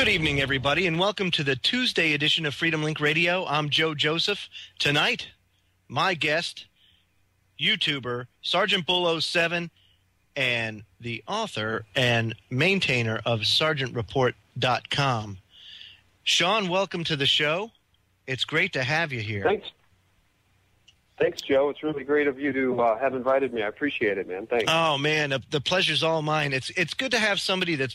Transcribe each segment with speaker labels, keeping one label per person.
Speaker 1: Good evening, everybody, and welcome to the Tuesday edition of Freedomlink Radio. I'm Joe Joseph. Tonight, my guest, YouTuber, SGTBull07, and the author and maintainer of SergeantReport.com. Sean, welcome to the show. It's great to have you here.
Speaker 2: Thanks, Joe. It's really great of you to have invited me. I appreciate it, man. Thanks.
Speaker 1: Oh man, the pleasure's all mine. It's good to have somebody that's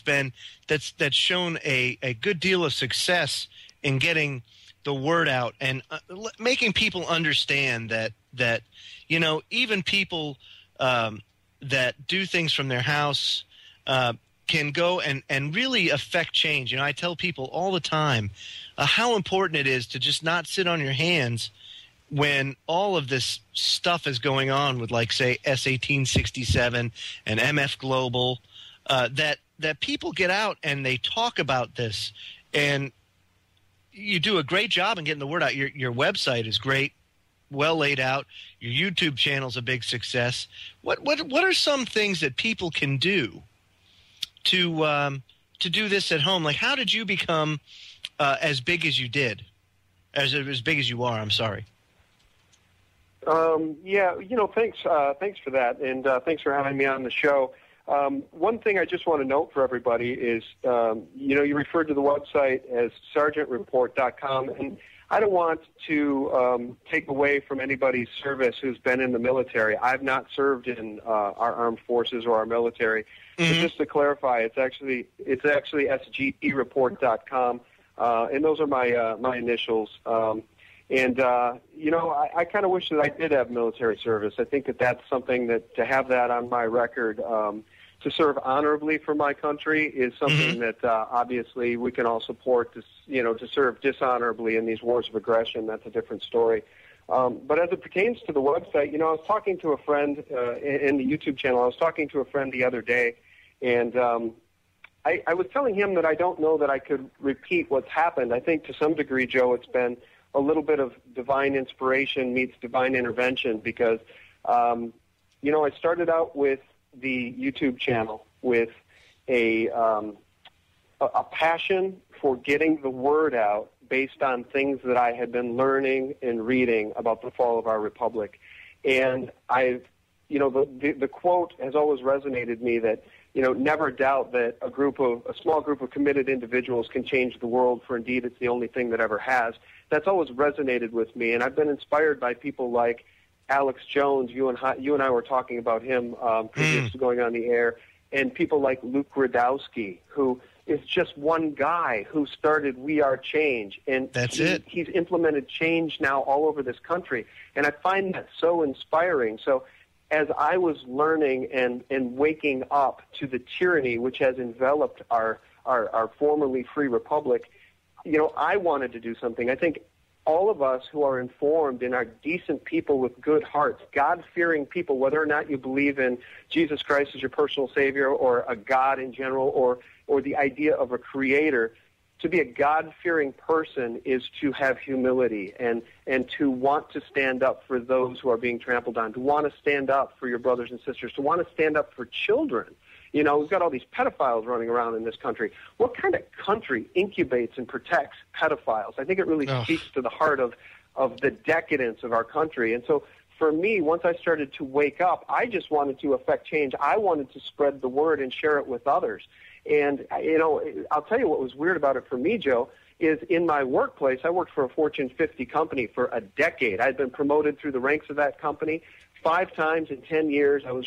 Speaker 1: shown a good deal of success in getting the word out and making people understand that you know, even people that do things from their house can go and really affect change. You know, I tell people all the time how important it is to just not sit on your hands when all of this stuff is going on with, like, say, S1867 and MF Global, that people get out and they talk about this. And you do a great job in getting the word out. Your website is great, well laid out. Your YouTube channel's a big success. What are some things that people can do to do this at home? Like, how did you become as big as you did, as big as you are? I'm sorry.
Speaker 2: Yeah, you know, thanks for that, and thanks for having me on the show. One thing I just want to note for everybody is, you know, you referred to the website as SergeantReport.com, and I don't want to take away from anybody's service who's been in the military. I've not served in our armed forces or our military. Mm-hmm. But just to clarify, it's actually SGTBull07.com, and those are my initials. And, you know, I kind of wish that I did have military service. I think that that's something that to have that on my record, to serve honorably for my country is something that obviously we can all support. To serve dishonorably in these wars of aggression, that's a different story. But as it pertains to the website, you know, I was talking to a friend in the YouTube channel. I was talking to a friend the other day, and I was telling him that I don't know that I could repeat what's happened. I think to some degree, Joe, it's been a little bit of divine inspiration meets divine intervention because, you know, I started out with the YouTube channel with a passion for getting the word out based on things that I had been learning and reading about the fall of our republic. And you know, the quote has always resonated with me that, you know, never doubt that a small group of committed individuals can change the world, for indeed it's the only thing that ever has. That's always resonated with me, and I've been inspired by people like Alex Jones. You and I were talking about him previous to going on the air, and people like Luke Radowski, who is just one guy who started We Are Change, and he's implemented change now all over this country, and I find that so inspiring. So as I was learning and waking up to the tyranny which has enveloped our formerly free republic, you know, I wanted to do something. I think all of us who are informed and are decent people with good hearts, God-fearing people, whether or not you believe in Jesus Christ as your personal Savior or a God in general or the idea of a creator, to be a God-fearing person is to have humility and to want to stand up for those who are being trampled on, to want to stand up for your brothers and sisters, to want to stand up for children. You know, we've got all these pedophiles running around in this country. What kind of country incubates and protects pedophiles? I think it really speaks to the heart of the decadence of our country. And so for me, once I started to wake up, I just wanted to affect change. I wanted to spread the word and share it with others. And, you know, I'll tell you what was weird about it for me, Joe, is in my workplace, I worked for a Fortune 50 company for a decade. I'd been promoted through the ranks of that company 5 times in 10 years. I was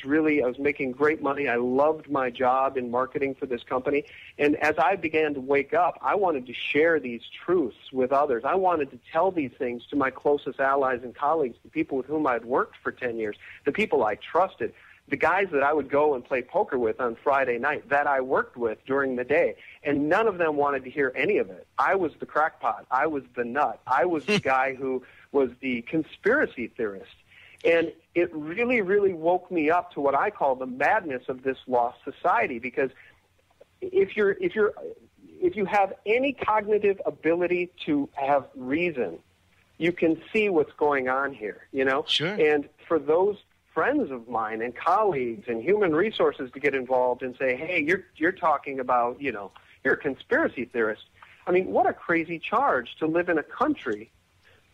Speaker 2: making great money. I loved my job in marketing for this company. And as I began to wake up, I wanted to share these truths with others. I wanted to tell these things to my closest allies and colleagues, the people with whom I'd worked for 10 years, the people I trusted, the guys that I would go and play poker with on Friday night that I worked with during the day. And none of them wanted to hear any of it. I was the crackpot. I was the nut. I was the guy who was the conspiracy theorist. And it really, really woke me up to what I call the madness of this lost society. Because if you have any cognitive ability to have reason, you can see what's going on here, you know?
Speaker 1: Sure.
Speaker 2: And for those friends of mine and colleagues and human resources to get involved and say, hey, you're talking about, you know, you're a conspiracy theorist. I mean, what a crazy charge to live in a country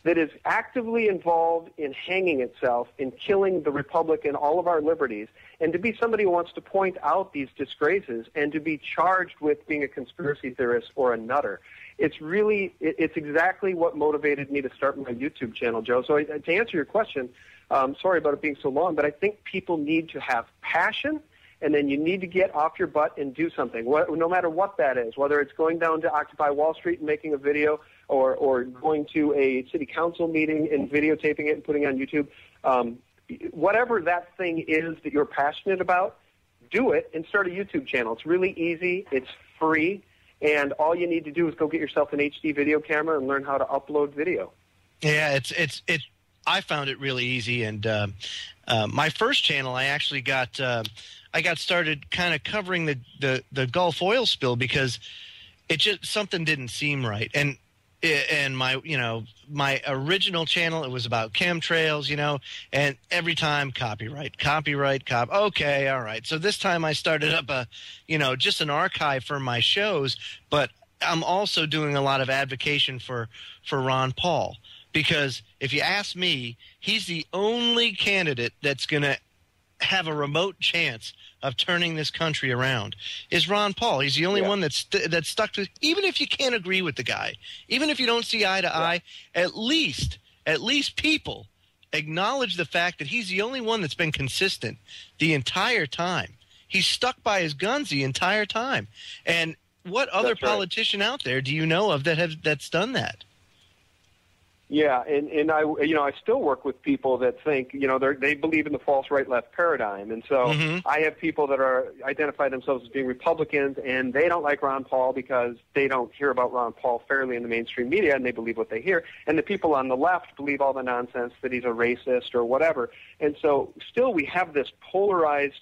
Speaker 2: that is actively involved in hanging itself, in killing the Republic and all of our liberties, and to be somebody who wants to point out these disgraces and to be charged with being a conspiracy theorist or a nutter. It's exactly what motivated me to start my YouTube channel, Joe. So to answer your question, sorry about it being so long, but I think people need to have passion, and then you need to get off your butt and do something, no matter what that is, whether it's going down to Occupy Wall Street and making a video, or going to a city council meeting and videotaping it and putting it on YouTube. Whatever that thing is that you're passionate about, do it and start a YouTube channel. It's really easy. It's free. And all you need to do is go get yourself an HD video camera and learn how to upload video.
Speaker 1: Yeah, I found it really easy. And my first channel, I actually got started kind of covering the Gulf oil spill because it just something didn't seem right. And my original channel, it was about chemtrails, and every time copyright. Okay, all right. So this time I started up just an archive for my shows, but I'm also doing a lot of advocacy for Ron Paul, because if you ask me, he's the only candidate that's going to have a remote chance of turning this country around is Ron Paul. He's the only one that's stuck to, even if you can't agree with the guy, even if you don't see eye to eye, at least people acknowledge the fact that he's the only one that's been consistent the entire time. He's stuck by his guns the entire time. And what other politician out there do you know of that's done that?
Speaker 2: Yeah, and I still work with people that think, they believe in the false right-left paradigm. And so I have people that identify themselves as being Republicans, and they don't like Ron Paul because they don't hear about Ron Paul fairly in the mainstream media, and they believe what they hear. And the people on the left believe all the nonsense that he's a racist or whatever. And so still we have this polarized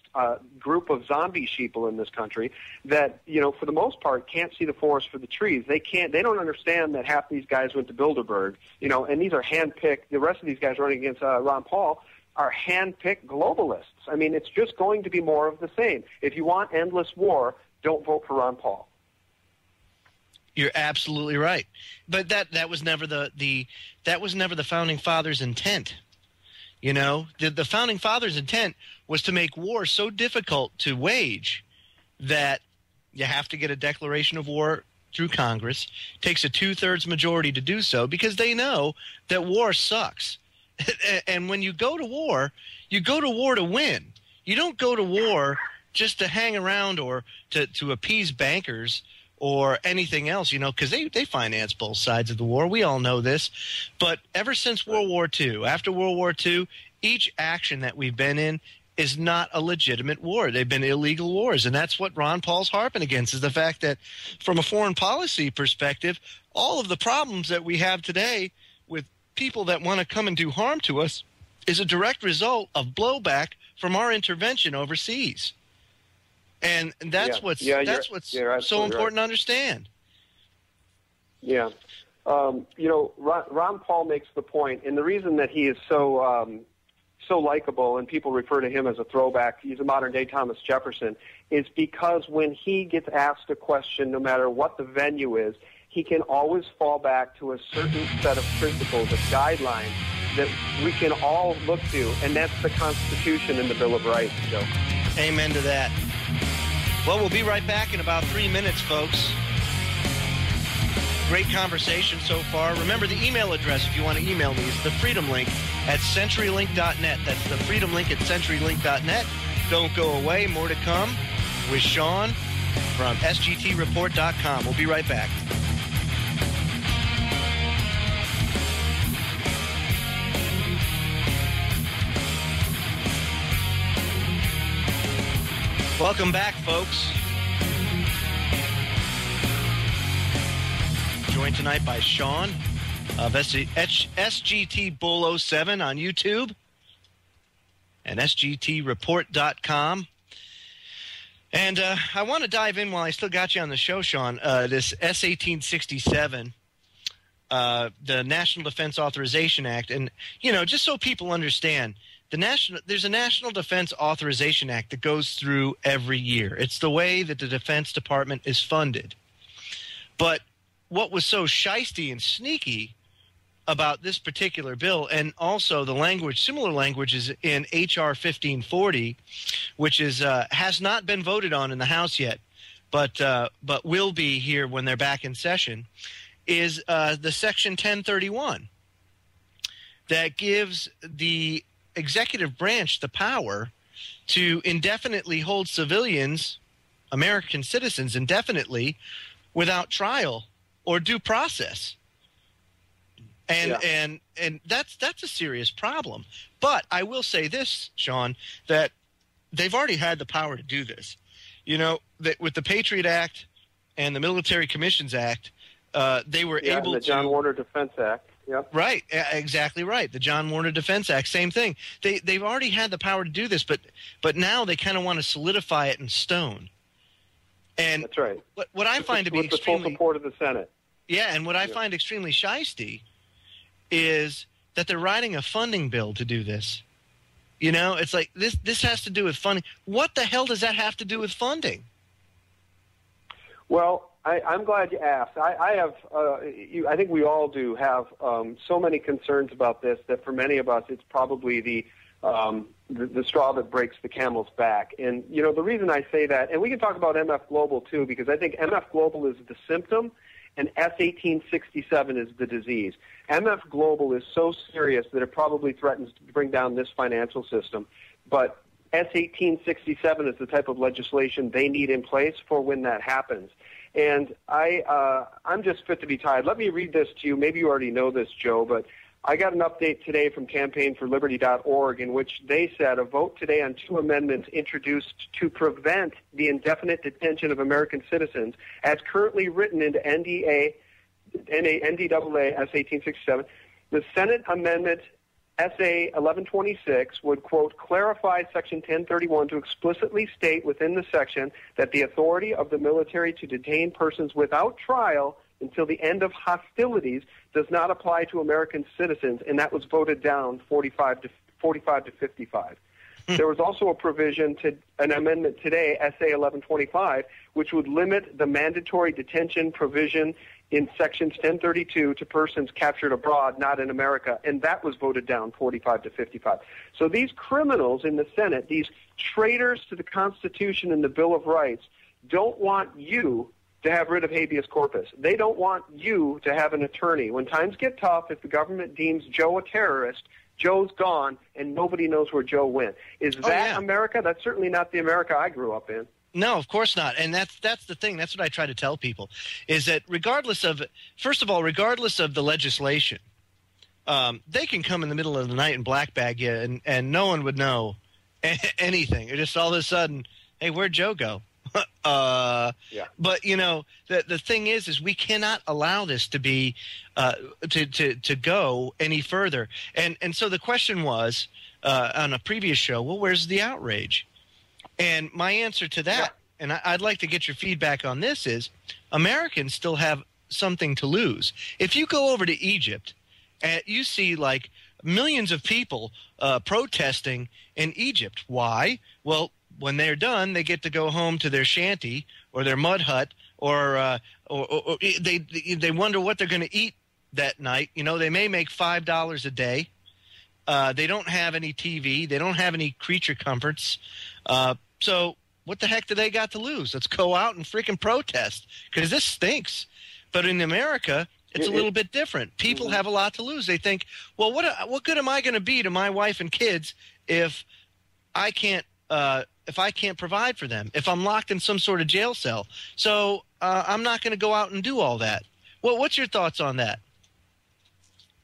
Speaker 2: group of zombie sheeple in this country that, for the most part, can't see the forest for the trees. They don't understand that half these guys went to Bilderberg, and these are hand-picked. The rest of these guys running against Ron Paul are hand-picked globalists. I mean, it's just going to be more of the same. If you want endless war, don't vote for Ron Paul.
Speaker 1: You're absolutely right, but that was never the founding fathers' intent. The founding fathers' intent was to make war so difficult to wage that you have to get a declaration of war through Congress. It takes a 2/3 majority to do so because they know that war sucks. And when you go to war to win. You don't go to war just to hang around or to appease bankers or anything else, because they finance both sides of the war. We all know this. But ever since World War II, after World War II, each action that we've been in is not a legitimate war. They've been illegal wars, and that's what Ron Paul's harping against, is the fact that from a foreign policy perspective, all of the problems that we have today with people that want to come and do harm to us is a direct result of blowback from our intervention overseas. And that's what's so important to understand.
Speaker 2: Yeah. Ron Paul makes the point, and the reason that he is so likable, and people refer to him as a throwback, he's a modern-day Thomas Jefferson, is because when he gets asked a question, no matter what the venue is, he can always fall back to a certain set of principles, a guideline that we can all look to, and that's the Constitution and the Bill of Rights, Joe.
Speaker 1: Amen to that. Well, we'll be right back in about 3 minutes, folks. Great conversation so far. Remember, the email address, if you want to email me, is the Freedomlink at CenturyLink.net. That's the Freedomlink at CenturyLink.net. Don't go away. More to come with Sean from SGTReport.com. We'll be right back. Welcome back, folks. Joined tonight by Sean of SGTBull07 on YouTube and SGTReport.com. And I want to dive in while I still got you on the show, Sean, this S-1867, the National Defense Authorization Act. And, just so people understand, there's a National Defense Authorization Act that goes through every year. It's the way that the Defense Department is funded. But what was so shisty and sneaky about this particular bill, and also the language, similar language is in H.R. 1540, which is has not been voted on in the House yet, but will be here when they're back in session, is the Section 1031 that gives the executive branch the power to indefinitely hold civilians, American citizens, indefinitely without trial or due process. And that's a serious problem. But I will say this, Sean, that they've already had the power to do this. You know, that with the Patriot Act and the Military Commissions Act, they were able to.
Speaker 2: The John Warner Defense Act. Yep.
Speaker 1: Right, exactly right. The John Warner Defense Act, same thing. They've already had the power to do this, but now they kind of want to solidify it in stone. And
Speaker 2: that's right.
Speaker 1: What I find to be
Speaker 2: with the full support of the Senate.
Speaker 1: Yeah, and what I find extremely shisty is that they're writing a funding bill to do this. You know, it's like this has to do with funding. What the hell does that have to do with funding?
Speaker 2: Well, I'm glad you asked. I have, I think we all do have so many concerns about this that for many of us, it's probably the straw that breaks the camel's back. And, you know, the reason I say that, and we can talk about MF Global too, because I think MF Global is the symptom and S1867 is the disease. MF Global is so serious that it probably threatens to bring down this financial system. But S1867 is the type of legislation they need in place for when that happens. And I'm just fit to be tied. Let me read this to you. Maybe you already know this, Joe, but I got an update today from campaignforliberty.org in which they said a vote today on 2 amendments introduced to prevent the indefinite detention of American citizens as currently written into NDAA S1867. The Senate Amendment SA 1126 would, quote, clarify Section 1031 to explicitly state within the section that the authority of the military to detain persons without trial until the end of hostilities does not apply to American citizens, and that was voted down 45 to 55. There was also a provision to an amendment today, SA 1125, which would limit the mandatory detention provision in Sections 1032 to persons captured abroad, not in America, and that was voted down 45 to 55. So these criminals in the Senate, these traitors to the Constitution and the Bill of Rights, don't want you to have rid of habeas corpus. They don't want you to have an attorney. When times get tough, if the government deems Joe a terrorist, Joe's gone, and nobody knows where Joe went. Is that America? That's certainly not the America I grew up in.
Speaker 1: No, of course not. And that's the thing. That's what I try to tell people, is that regardless of, first of all, regardless of the legislation, they can come in the middle of the night and black bag you, and no one would know anything. Or just all of a sudden, hey, where'd Joe go?
Speaker 2: Yeah.
Speaker 1: But you know, the thing is we cannot allow this to be to go any further. And so the question was on a previous show, well, where's the outrage? And my answer to that, and I'd like to get your feedback on this, is Americans still have something to lose. If you go over to Egypt, and you see like millions of people protesting in Egypt. Why? Well, when they're done, they get to go home to their shanty or their mud hut, or they wonder what they're going to eat that night. You know, they may make $5 a day. They don't have any TV. They don't have any creature comforts. So what the heck do they got to lose? Let's go out and freaking protest, because this stinks. But in America, it's a little bit different. People have a lot to lose. They think, well, what good am I going to be to my wife and kids if I can't provide for them, if I'm locked in some sort of jail cell? So I'm not going to go out and do all that. Well, what's your thoughts on that?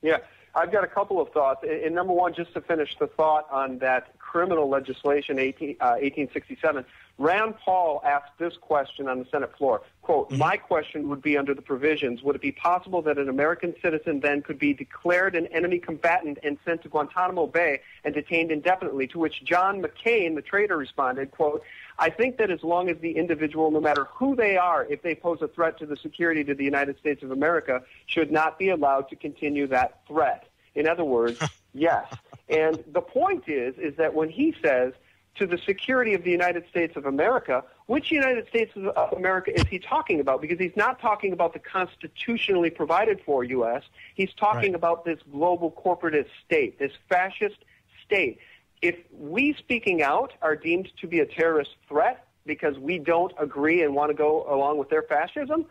Speaker 2: Yeah, I've got a couple of thoughts. And number one, just to finish the thought on that criminal legislation, 1867, Rand Paul asked this question on the Senate floor, quote, my question would be under the provisions, would it be possible that an American citizen then could be declared an enemy combatant and sent to Guantanamo Bay and detained indefinitely? To which John McCain, the traitor, responded, quote, I think that as long as the individual, no matter who they are, if they pose a threat to the security to the United States of America, should not be allowed to continue that threat. In other words, yes. And the point is that when he says to the security of the United States of America, Which United States of America is he talking about? Because he's not talking about the constitutionally provided for U.S. He's talking about this global corporatist state, this fascist state. If we speaking out are deemed to be a terrorist threat because we don't agree and want to go along with their fascism,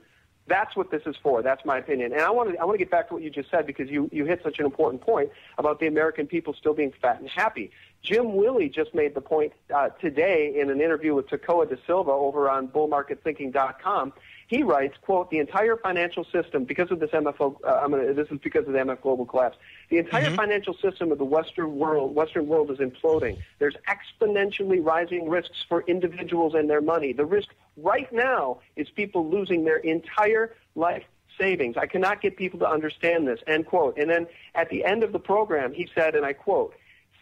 Speaker 2: that's what this is for. That's my opinion. And I want to get back to what you just said, because you hit such an important point about the American people still being fat and happy. Jim Willey just made the point today in an interview with Tekoa da Silva over on bullmarketthinking.com. He writes, quote, the entire financial system, because of this this is because of the MF global collapse, the entire financial system of the Western world is imploding. There's exponentially rising risks for individuals and their money. The risk right now is people losing their entire life savings. I cannot get people to understand this, end quote. And then at the end of the program, he said, and I quote,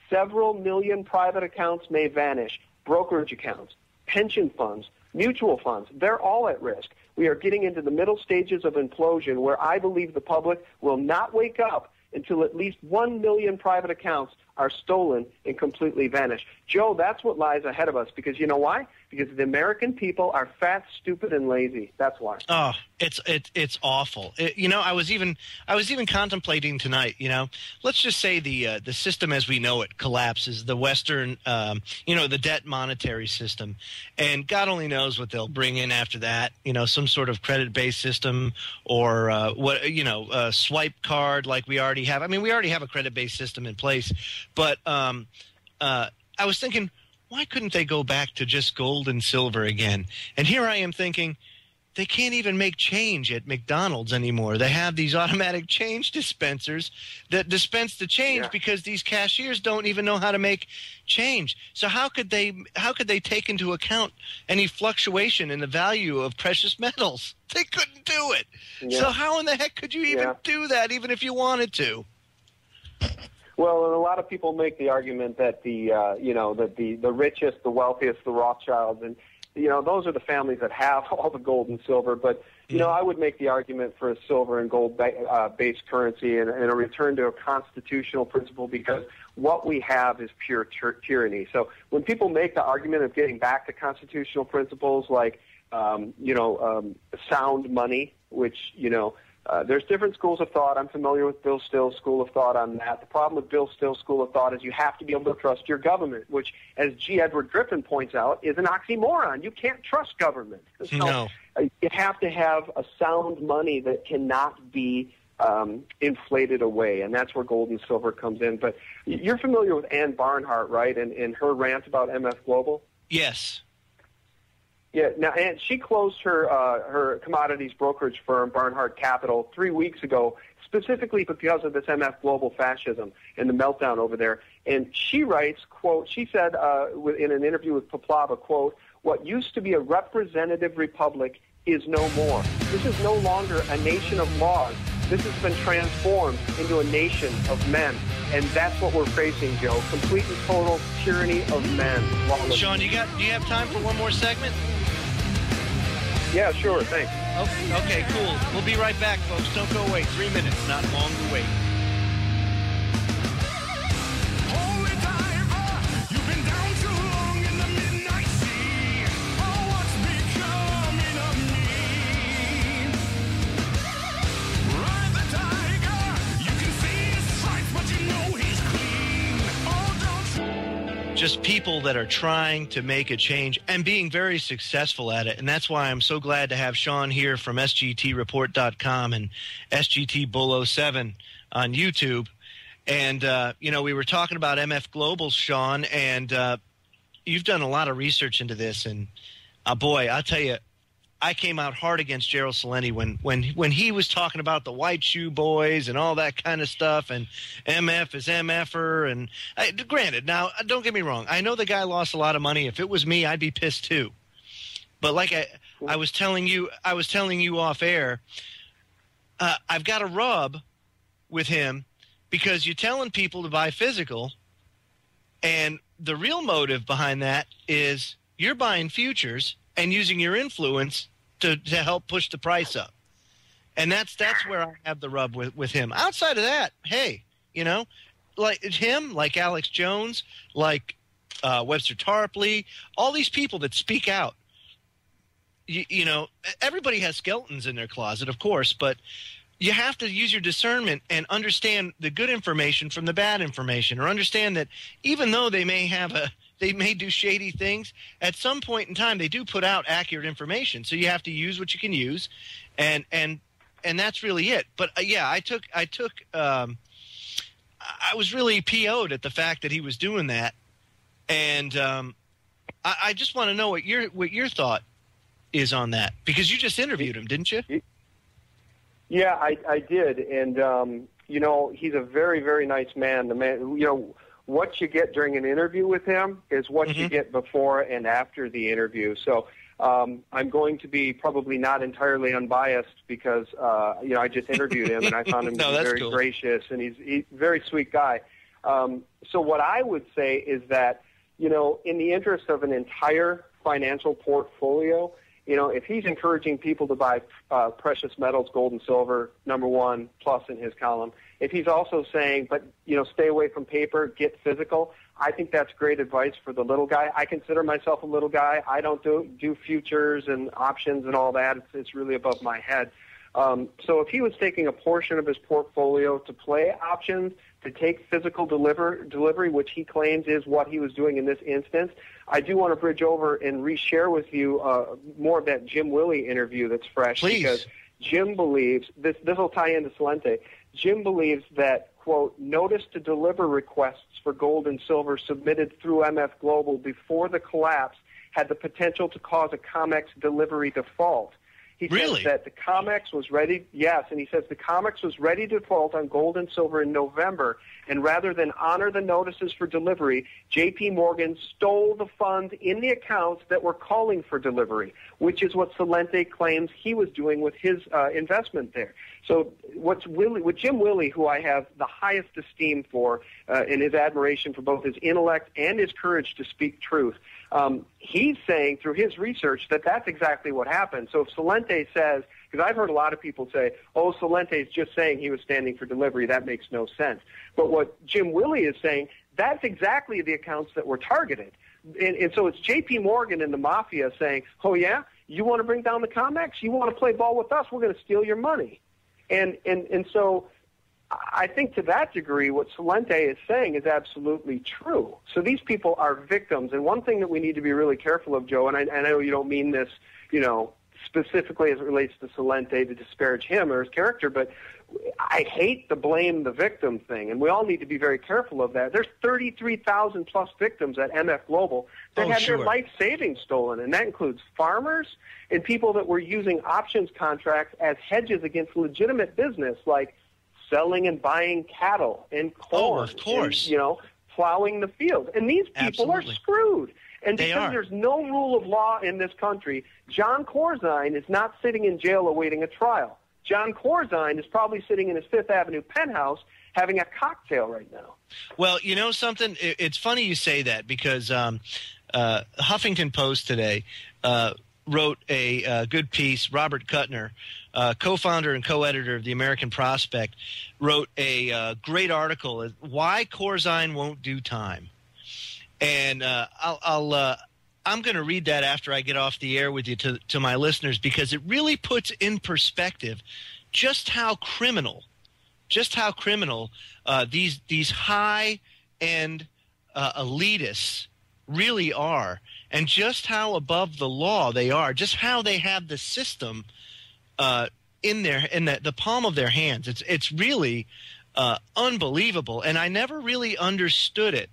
Speaker 2: several million private accounts may vanish, brokerage accounts, pension funds, mutual funds, they're all at risk. We are getting into the middle stages of implosion where I believe the public will not wake up until at least 1 million private accounts are stolen and completely vanish. Joe, that's what lies ahead of us, because you know why? Because the American people are fat, stupid, and lazy. That's why.
Speaker 1: Oh, it's awful. I was even contemplating tonight. Let's just say the system as we know it collapses. The Western, the debt monetary system, and God only knows what they'll bring in after that. Some sort of credit-based system, or a swipe card like we already have. I mean, we already have a credit-based system in place, but I was thinking, why couldn't they go back to just gold and silver again? And here I am thinking, they can't even make change at McDonald's anymore. They have these automatic change dispensers that dispense the change because these cashiers don't even know how to make change. So how could they take into account any fluctuation in the value of precious metals? They couldn't do it. Yeah. So how in the heck could you even do that, even if you wanted to?
Speaker 2: Well, and a lot of people make the argument that the richest, the wealthiest, the Rothschilds, and those are the families that have all the gold and silver. But I would make the argument for a silver and gold based currency and a return to a constitutional principle, because what we have is pure tyranny. So when people make the argument of getting back to constitutional principles like sound money, which there's different schools of thought. I'm familiar with Bill Still's school of thought on that. The problem with Bill Still's school of thought is you have to be able to trust your government, which, as G. Edward Griffin points out, is an oxymoron. You can't trust government.
Speaker 1: No.
Speaker 2: You have to have a sound money that cannot be inflated away, and that's where gold and silver comes in. But you're familiar with Ann Barnhart, right, and her rant about MF Global?
Speaker 1: Yes.
Speaker 2: Yeah, now, and she closed her commodities brokerage firm, Barnhart Capital, 3 weeks ago, specifically because of this MF global fascism and the meltdown over there. And she writes, quote, she said in an interview with Paplava, quote, what used to be a representative republic is no more. This is no longer a nation of laws. This has been transformed into a nation of men. And that's what we're facing, Joe. Complete and total tyranny of men.
Speaker 1: Sean, do you have time for one more segment?
Speaker 2: Yeah, sure. Thanks.
Speaker 1: Okay, cool. We'll be right back, folks. Don't go away. 3 minutes, not long to wait.
Speaker 3: Holy diver, you've been down too long in the midnight sea. Oh, what's becoming of me? Ride the tiger, you can see his stripes, but you know he's clean. Oh, don't.
Speaker 1: Just people that are trying to make a change and being very successful at it. And that's why I'm so glad to have Sean here from SGTReport.com and SGTBull07 on YouTube. And, we were talking about MF Global, Sean, and you've done a lot of research into this. And, boy, I'll tell you, I came out hard against Gerald Celente when he was talking about the white shoe boys and all that kind of stuff, and MF is MFer. And granted, now don't get me wrong, I know the guy lost a lot of money. If it was me, I'd be pissed too. But like I was telling you off air, I've got a rub with him because you're telling people to buy physical, and the real motive behind that is you're buying futures and using your influence to help push the price up. And that's where I have the rub with him. Outside of that, hey, like him, like Alex Jones, like Webster Tarpley, all these people that speak out you know, everybody has skeletons in their closet, of course, but you have to use your discernment and understand the good information from the bad information, or understand that even though they may do shady things, at some point in time they do put out accurate information. So you have to use what you can use, and that's really it. But yeah, I was really PO'd at the fact that he was doing that, and I just want to know what your thought is on that, because you just interviewed him, didn't you?
Speaker 2: Yeah, I did, and you know, he's a very, very nice man. The man, you know, what you get during an interview with him is what you get before and after the interview. So I'm going to be probably not entirely unbiased because you know, I just interviewed him and I found him to be very gracious, and he's a very sweet guy. So what I would say is that, you know, in the interest of an entire financial portfolio, you know, if he's encouraging people to buy precious metals, gold and silver, number one, plus in his column, if he's also saying, but, you know, stay away from paper, get physical, I think that's great advice for the little guy. I consider myself a little guy. I don't do futures and options and all that. It's really above my head. So if he was taking a portion of his portfolio to play options, to take physical delivery, which he claims is what he was doing in this instance, I do want to bridge over and reshare with you more of that Jim Willie interview that's fresh.
Speaker 1: Please.
Speaker 2: Because Jim believes, this will tie into Salente, Jim believes that, quote, notice to deliver requests for gold and silver submitted through MF Global before the collapse had the potential to cause a COMEX delivery default. He says that the COMEX was ready, yes, and he says the COMEX was ready to default on gold and silver in November, and rather than honor the notices for delivery, J.P. Morgan stole the funds in the accounts that were calling for delivery, which is what Salente claims he was doing with his investment there. So what Jim Willie, who I have the highest esteem for in his admiration for both his intellect and his courage to speak truth, he's saying through his research that that's exactly what happened. So if Salente says, because I've heard a lot of people say, oh, Salente is just saying he was standing for delivery, that makes no sense. But what Jim Willie is saying, that's exactly the accounts that were targeted. And so it's J.P. Morgan and the mafia saying, oh, yeah, you want to bring down the COMEX? You want to play ball with us? We're going to steal your money. And so I think to that degree, what Salente is saying is absolutely true. So these people are victims. And one thing that we need to be really careful of, Joe, and I know you don't mean this, you know, specifically as it relates to Salente to disparage him or his character, but I hate the blame the victim thing, and we all need to be very careful of that. There's 33,000 plus victims at MF Global that had their life savings stolen, and that includes farmers and people that were using options contracts as hedges against legitimate business, like selling and buying cattle and corn.
Speaker 1: Oh, of course.
Speaker 2: And, you know, plowing the fields. And these people are screwed. And because there's no rule of law in this country, John Corzine is not sitting in jail awaiting a trial. John Corzine is probably sitting in his Fifth Avenue penthouse having a cocktail right now.
Speaker 1: Well, you know something? It's funny you say that, because Huffington Post today wrote a good piece. Robert Kuttner, co-founder and co-editor of the American Prospect, wrote a great article, Why Corzine Won't Do Time. And I'm going to read that after I get off the air with you to my listeners, because it really puts in perspective just how criminal these high-end elitists really are, and just how above the law they are, just how they have the system in the palm of their hands. It's really unbelievable, and I never really understood it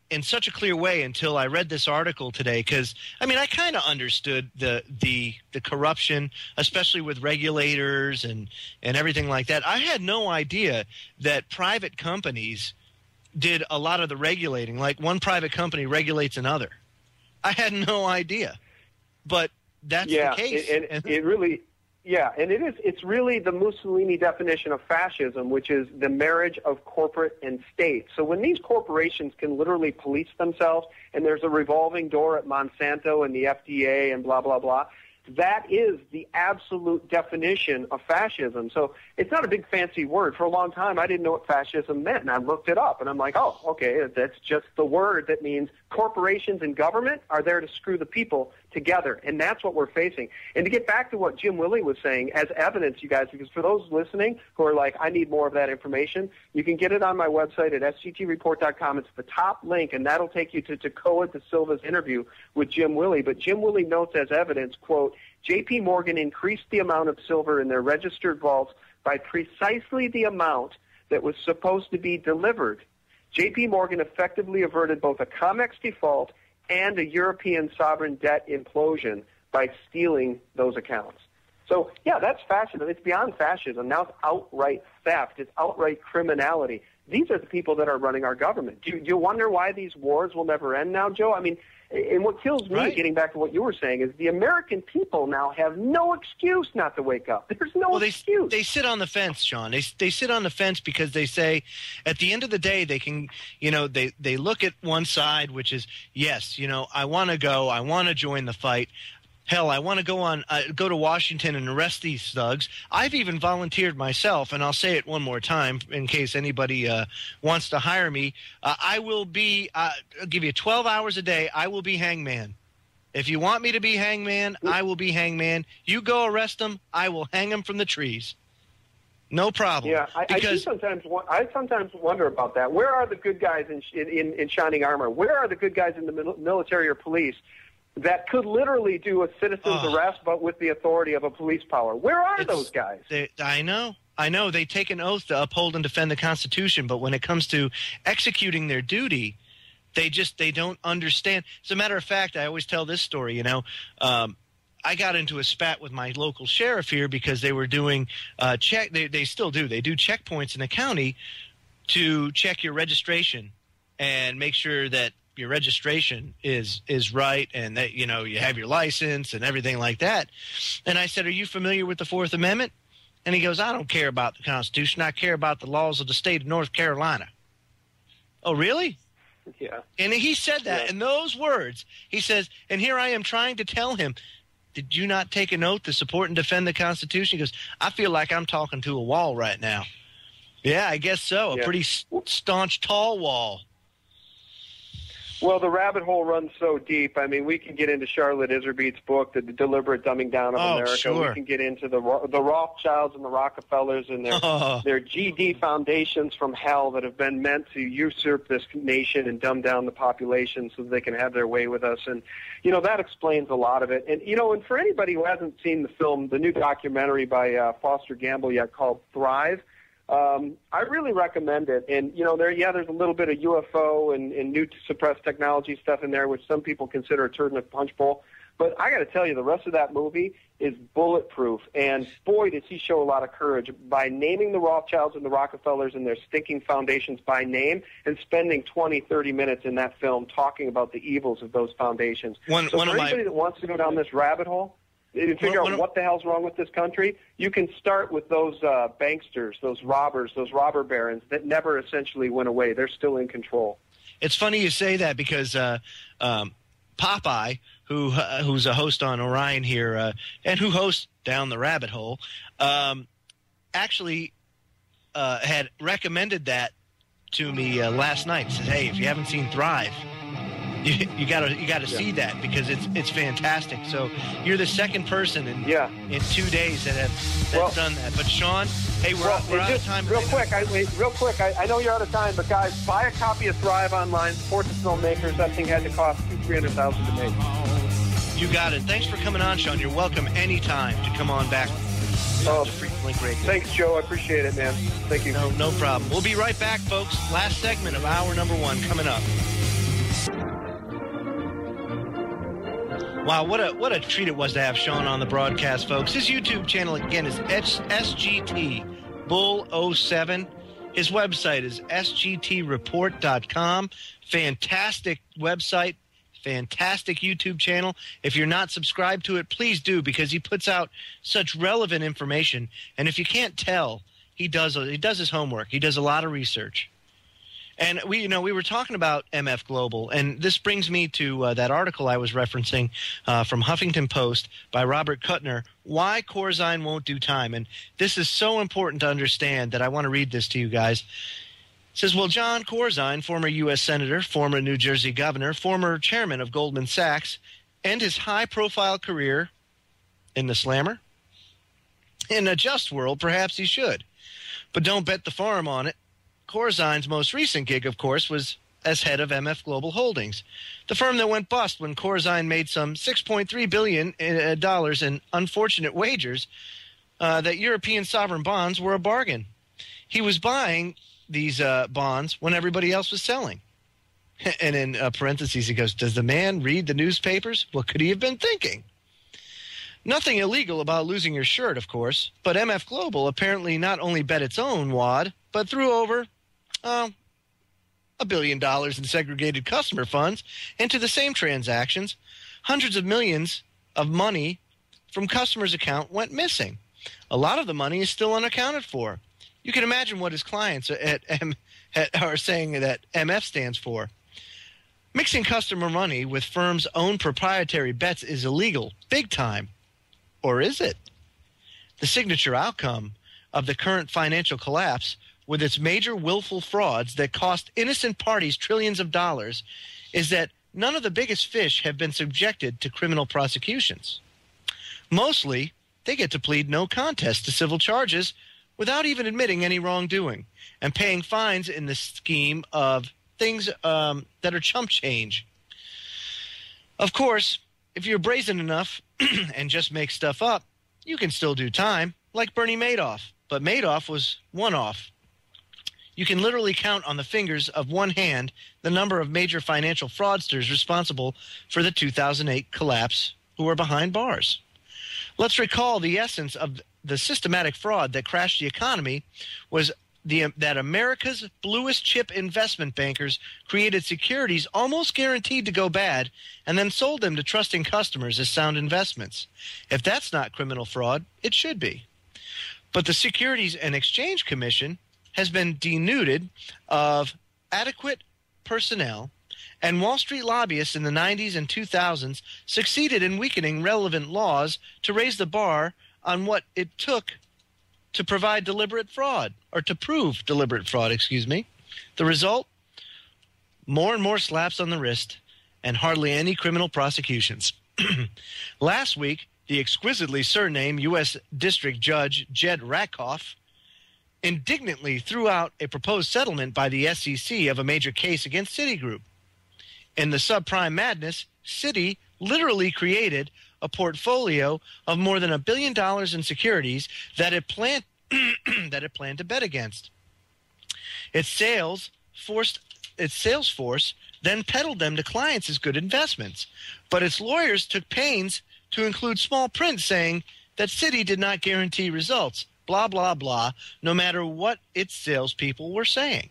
Speaker 1: in such a clear way until I read this article today. Because I mean, I kind of understood the corruption, especially with regulators and everything like that. I had no idea that private companies did a lot of the regulating. Like one private company regulates another. I had no idea, but that's the case. And it really. Yeah, and it's really the Mussolini definition of fascism, which is the marriage of corporate and state. So when these corporations can literally police themselves, and there's a revolving door at Monsanto and the FDA and blah, blah, blah, that is the absolute definition of fascism. So it's not a big fancy word. For a long time, I didn't know what fascism meant, and I looked it up, and I'm like, oh, okay, that's just the word that means corporations and government are there to screw the people,
Speaker 2: together, and that's what we're facing. And to get back to what Jim Willey was saying, as evidence, you guys, because for those listening who are like, I need more of that information, you can get it on my website at sgtreport.com. It's the top link, and that'll take you to Tekoa de Silva's interview with Jim Willey. But Jim Willey notes as evidence, quote, J.P. Morgan increased the amount of silver in their registered vaults by precisely the amount that was supposed to be delivered. J.P. Morgan effectively averted both a COMEX default and a European sovereign debt implosion by stealing those accounts. So, yeah, that's fascism. It's beyond fascism. Now it's outright theft. It's outright criminality. These are the people that are running our government. Do you wonder why these wars will never end now, Joe? I mean, and what kills me,
Speaker 1: right,
Speaker 2: getting back to what you were saying, is the American people now have no excuse not to wake up. There's no excuse.
Speaker 1: They sit on the fence, Sean. They sit on the fence because they say at the end of the day they can, they look at one side, which is, yes, I want to go, I want to join the fight. Hell, I want to go to Washington and arrest these thugs. I've even volunteered myself, and I'll say it one more time in case anybody wants to hire me. I will be, I'll give you 12 hours a day, I will be hangman. If you want me to be hangman, I will be hangman. You go arrest them, I will hang them from the trees. No problem.
Speaker 2: Yeah, I sometimes wonder about that. Where are the good guys in shining armor? Where are the good guys in the military or police that could literally do a citizen's arrest, but with the authority of a police power? Where are those guys?
Speaker 1: I know. They take an oath to uphold and defend the Constitution, but when it comes to executing their duty, they don't understand. As a matter of fact, I always tell this story. I got into a spat with my local sheriff here because they were doing they still do. They do checkpoints in the county to check your registration and make sure that your registration is right and that, you have your license and everything like that. And I said, are you familiar with the Fourth Amendment? And he goes, I don't care about the Constitution. I care about the laws of the state of North Carolina. Oh, really?
Speaker 2: Yeah.
Speaker 1: And he said that in those words. He says, and here I am trying to tell him, did you not take an oath to support and defend the Constitution? He goes, I feel like I'm talking to a wall right now. Yeah, I guess so. A pretty staunch, tall wall.
Speaker 2: Well, the rabbit hole runs so deep. I mean, we can get into Charlotte Iserbyt's book, The Deliberate Dumbing Down of America.
Speaker 1: Sure.
Speaker 2: We can get into the Rothschilds and the Rockefellers and their GD foundations from hell that have been meant to usurp this nation and dumb down the population so they can have their way with us. And, that explains a lot of it. And, and for anybody who hasn't seen the film, the new documentary by Foster Gamble yet called Thrive, I really recommend it. And, there's a little bit of UFO and new to suppressed technology stuff in there, which some people consider a turd in a punch bowl. But I got to tell you, the rest of that movie is bulletproof. And boy, does he show a lot of courage by naming the Rothschilds and the Rockefellers and their stinking foundations by name and spending 20, 30 minutes in that film talking about the evils of those foundations. For anybody that wants to go down this rabbit hole, and figure out what the hell's wrong with this country, you can start with those banksters, those robbers, those robber barons that never essentially went away. They're still in control.
Speaker 1: It's funny you say that because Popeye, who's a host on Orion here and who hosts Down the Rabbit Hole, actually had recommended that to me last night. Said, hey, if you haven't seen Thrive, you gotta see that because it's fantastic. So you're the second person in 2 days that's done that. But Sean, hey, we're out of time.
Speaker 2: Real quick, I know you're out of time, but guys, buy a copy of Thrive online. Support the filmmakers. That thing had to cost $200,000-$300,000 to make.
Speaker 1: You got it. Thanks for coming on, Sean. You're welcome anytime to come on back. To Freedomlink Radio.
Speaker 2: Thanks, Joe. I appreciate it, man. Thank you.
Speaker 1: No problem. We'll be right back, folks. Last segment of hour number 1 coming up. Wow, what a treat it was to have Sean on the broadcast, folks. His YouTube channel, again, is SGTBull07. His website is sgtreport.com. Fantastic website, fantastic YouTube channel. If you're not subscribed to it, please do, because he puts out such relevant information. And if you can't tell, he does his homework. He does a lot of research. And we were talking about MF Global, and this brings me to that article I was referencing from Huffington Post by Robert Kuttner, Why Corzine Won't Do Time. And this is so important to understand that I want to read this to you guys. It says, well, John Corzine, former U.S. Senator, former New Jersey governor, former chairman of Goldman Sachs, end his high-profile career in the slammer? In a just world, perhaps he should. But don't bet the farm on it. Corzine's most recent gig, of course, was as head of MF Global Holdings, the firm that went bust when Corzine made some $6.3 billion in unfortunate wagers that European sovereign bonds were a bargain. He was buying these bonds when everybody else was selling. And in parentheses, he goes, does the man read the newspapers? What could he have been thinking? Nothing illegal about losing your shirt, of course, but MF Global apparently not only bet its own wad, but threw over $1 billion in segregated customer funds into the same transactions. Hundreds of millions of money from customers' account went missing. A lot of the money is still unaccounted for. You can imagine what his clients are saying that MF stands for. Mixing customer money with firms' own proprietary bets is illegal, big time. Or is it? The signature outcome of the current financial collapse, with its major willful frauds that cost innocent parties trillions of dollars, is that none of the biggest fish have been subjected to criminal prosecutions. Mostly, they get to plead no contest to civil charges without even admitting any wrongdoing and paying fines in the scheme of things that are chump change. Of course, if you're brazen enough and just make stuff up, you can still do time, like Bernie Madoff. But Madoff was one-off. You can literally count on the fingers of one hand the number of major financial fraudsters responsible for the 2008 collapse who are behind bars. Let's recall the essence of the systematic fraud that crashed the economy was that America's bluest chip investment bankers created securities almost guaranteed to go bad and then sold them to trusting customers as sound investments. If that's not criminal fraud, it should be. But the Securities and Exchange Commission has been denuded of adequate personnel, and Wall Street lobbyists in the 90s and 2000s succeeded in weakening relevant laws to raise the bar on what it took to provide deliberate fraud, or to prove deliberate fraud, The result? More and more slaps on the wrist and hardly any criminal prosecutions. Last week, the exquisitely surnamed U.S. District Judge Jed Rakoff indignantly threw out a proposed settlement by the SEC of a major case against Citigroup. In the subprime madness, Citi literally created a portfolio of more than $1 billion in securities that it planned to bet against. Its sales force then peddled them to clients as good investments, but its lawyers took pains to include small print saying that Citi did not guarantee results, blah, blah, blah, no matter what its salespeople were saying.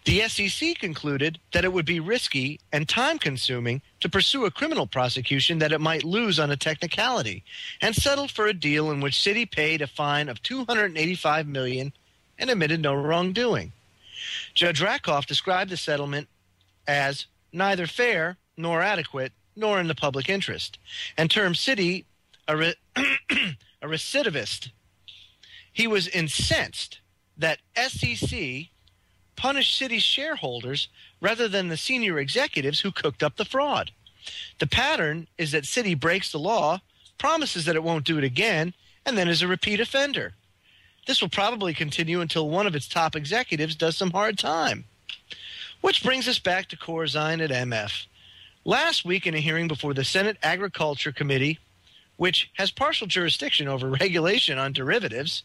Speaker 1: The SEC concluded that it would be risky and time-consuming to pursue a criminal prosecution that it might lose on a technicality, and settled for a deal in which Citi paid a fine of $285 million and admitted no wrongdoing. Judge Rakoff described the settlement as neither fair nor adequate nor in the public interest, and termed Citi a recidivist. He was incensed that SEC punished Citi's shareholders rather than the senior executives who cooked up the fraud. The pattern is that Citi breaks the law, promises that it won't do it again, and then is a repeat offender. This will probably continue until one of its top executives does some hard time. Which brings us back to Corzine at MF. Last week in a hearing before the Senate Agriculture Committee, which has partial jurisdiction over regulation on derivatives,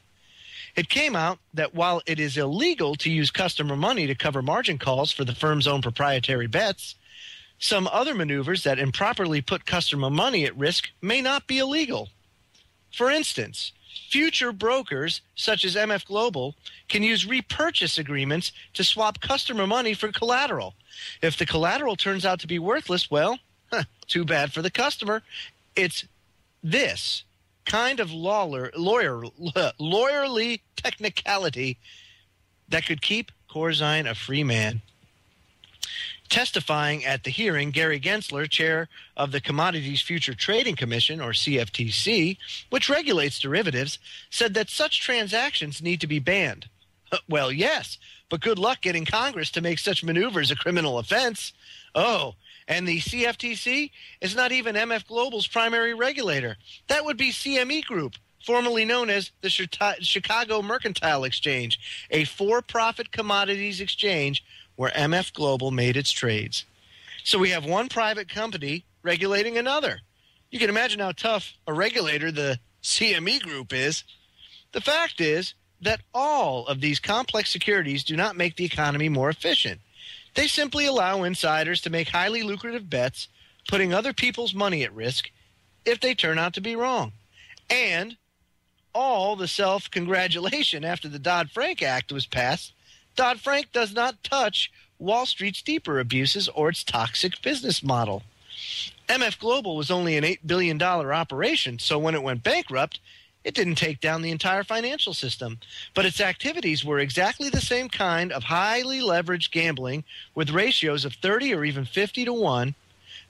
Speaker 1: it came out that while it is illegal to use customer money to cover margin calls for the firm's own proprietary bets, some other maneuvers that improperly put customer money at risk may not be illegal. For instance, future brokers such as MF Global can use repurchase agreements to swap customer money for collateral. If the collateral turns out to be worthless, well, too bad for the customer. It's this kind of lawyerly technicality that could keep Corzine a free man. Testifying at the hearing, Gary Gensler, chair of the Commodities Future Trading Commission, or CFTC, which regulates derivatives, said that such transactions need to be banned. Well, yes, but good luck getting Congress to make such maneuvers a criminal offense. Oh, And the CFTC is not even MF Global's primary regulator. That would be CME Group, formerly known as the Chicago Mercantile Exchange, a for-profit commodities exchange where MF Global made its trades. So we have one private company regulating another. You can imagine how tough a regulator the CME Group is. The fact is that all of these complex securities do not make the economy more efficient. They simply allow insiders to make highly lucrative bets, putting other people's money at risk if they turn out to be wrong. And all the self-congratulation after the Dodd-Frank Act was passed, Dodd-Frank does not touch Wall Street's deeper abuses or its toxic business model. MF Global was only an $8 billion operation, so when it went bankrupt, it didn't take down the entire financial system, but its activities were exactly the same kind of highly leveraged gambling with ratios of 30 or even 50 to 1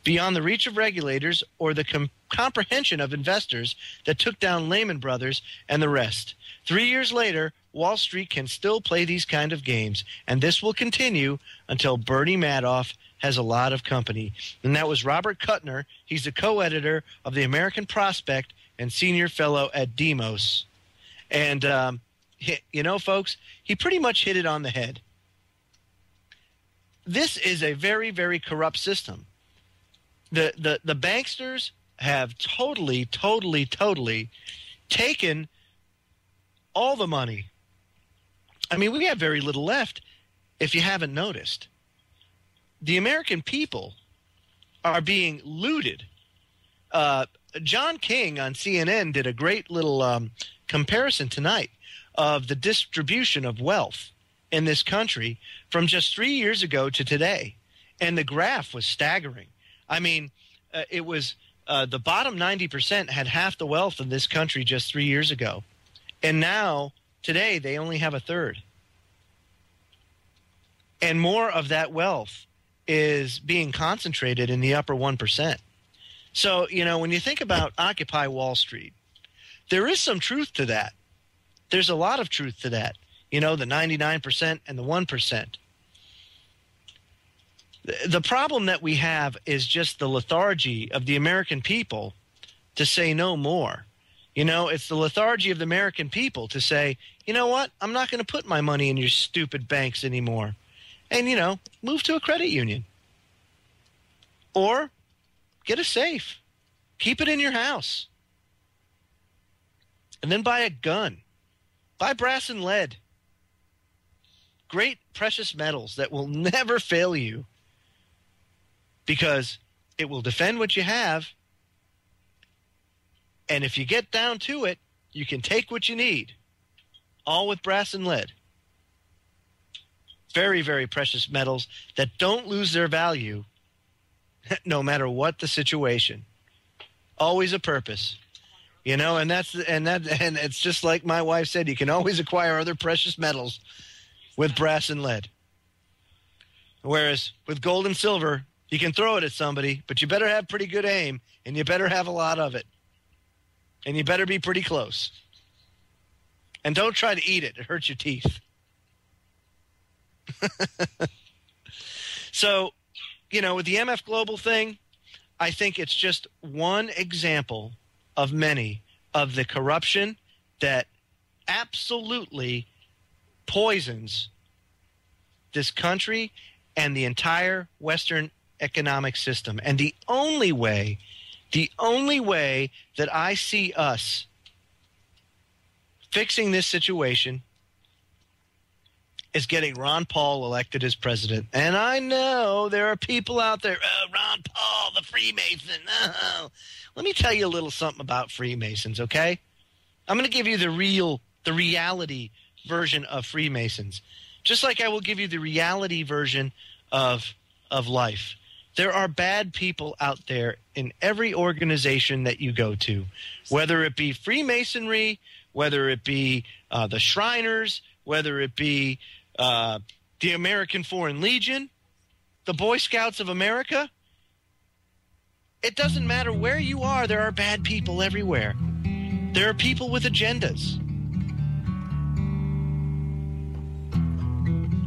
Speaker 1: beyond the reach of regulators or the comprehension of investors that took down Lehman Brothers and the rest. 3 years later, Wall Street can still play these kind of games, and this will continue until Bernie Madoff has a lot of company. And that was Robert Kuttner. He's the co-editor of the American Prospect and senior fellow at Demos. And, you know, folks, he pretty much hit it on the head. This is a very, very corrupt system. The banksters have totally taken all the money. I mean, we have very little left, if you haven't noticed. The American people are being looted. John King on CNN did a great little comparison tonight of the distribution of wealth in this country from just 3 years ago to today. And the graph was staggering. I mean, it was the bottom 90% had half the wealth in this country just 3 years ago. And now, today, they only have a third. And more of that wealth is being concentrated in the upper 1%. So, you know, when you think about Occupy Wall Street, there is some truth to that. There's a lot of truth to that. You know, the 99% and the 1%. The problem that we have is just the lethargy of the American people to say no more. You know, it's the lethargy of the American people to say, you know what, I'm not going to put my money in your stupid banks anymore. And, you know, move to a credit union. Or get a safe. Keep it in your house. And then buy a gun. Buy brass and lead. Great precious metals that will never fail you. Because it will defend what you have. And if you get down to it, you can take what you need. All with brass and lead. Very, very precious metals that don't lose their value no matter what the situation. Always a purpose. You know, and it's just like my wife said, you can always acquire other precious metals with brass and lead. Whereas with gold and silver, you can throw it at somebody, but you better have pretty good aim, and you better have a lot of it. And you better be pretty close. And don't try to eat it. It hurts your teeth. So, you know, with the MF Global thing, I think it's just one example of many of the corruption that absolutely poisons this country and the entire Western economic system. And the only way that I see us fixing this situation is getting Ron Paul elected as president. And I know there are people out there, oh, Ron Paul, the Freemason. Oh. Let me tell you a little something about Freemasons, okay? I'm going to give you the reality version of Freemasons, just like I will give you the reality version of life. There are bad people out there in every organization that you go to, whether it be Freemasonry, whether it be the Shriners, whether it be the American Foreign Legion, the Boy Scouts of America. It doesn't matter where you are, there are bad people everywhere. There are people with agendas.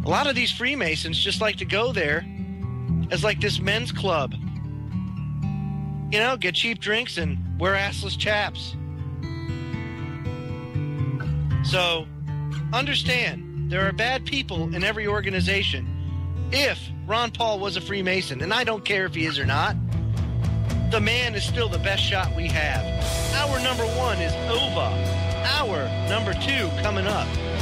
Speaker 1: A lot of these Freemasons just like to go there as like this men's club you know, get cheap drinks and wear assless chaps. So, understand, there are bad people in every organization. If Ron Paul was a Freemason, and I don't care if he is or not, the man is still the best shot we have. Our number 1 is Ova. Our number 2 coming up.